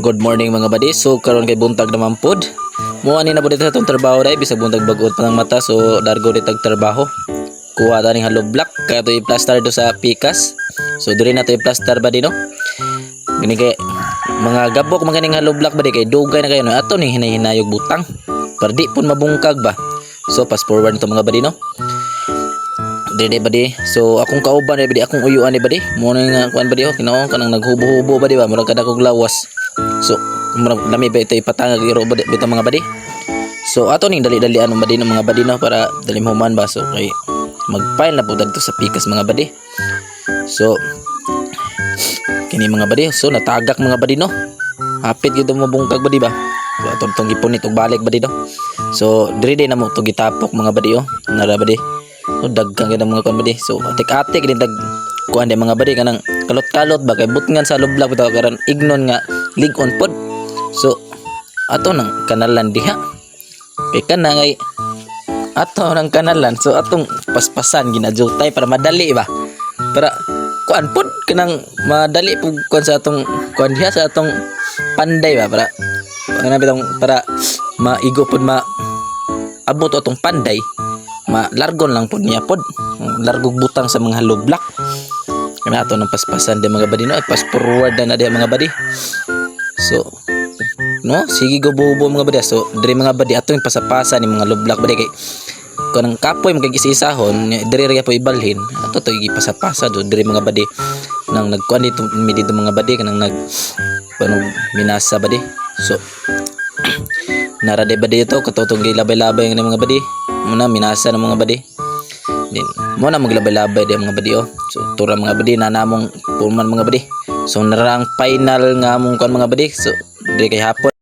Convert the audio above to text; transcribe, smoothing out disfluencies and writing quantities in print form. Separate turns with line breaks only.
Good morning mga buddy. So karon kay buntag naman pod. Mo ani na po dito sa tong trabaho dai bisag buntag bag-ot pa ng mata so dargo ditag trabaho. Kuha ta ning hollow block kaya to i-plaster do sa pikas. So diri na to i-plaster ba no? Gani kay mga gabok mga ning hollow block ba kay dugay na kayo no ato ni hinahinayog butang. Para di pun mabungkag ba. So fast forward to mga buddy no. Dede badi. So akong kauban badi akong uyuan badi. Mo na kuan badi oh kinaon kanang naghubo-hubo badi ba murag kada kog lawas. So murag lami ba ito ipatangag iro badi bitaw mga badi. So ato ning dali-dalian ng badi ng mga badi no para dali human ba so kay mag-file na po dito sa pikas mga badi. So kini mga badi so natagak mga badi no. Hapit gid mo bungkag badi ba. So atong tong gipon nito balik badi no. So diri day na mo to gitapok mga badi oh. Nara badi. So dagkang gid mga kuan badi. So atik-atik din dag kuan de mga badi kanang kalot-kalot ba kay butngan sa lublak bitaw karon ignon nga ligon pod. So ato nang kanalan diha. Kay kana ngay ato nang kanalan so atong paspasan ginajutay para madali ba. Para kuan pod kanang madali pug kuan sa atong kuan diha sa atong panday ba para kana bitong para maigo pod abot atong panday. Largon lang po niya pod largog butang sa mga hollow block kana ato ng paspasan de mga badi no pass forward na de mga badi so no sige go bubo mga badi so diri mga badi ato yung pasapasa ni mga hollow block badi kay kanang kapoy magkikisisahon diri ra po ibalhin ato to gipasapasa do diri mga badi nang nagkuan dito mga badi kanang nag panog minasa badi so nara de badi ito katutong gilabay-labay ng mga badi muna minasa ng mga badi din muna maglabay-labay de mga badi oh so tura mga badi na namong pulman mga badi so narang final nga among kuan mga badi so di kay hapon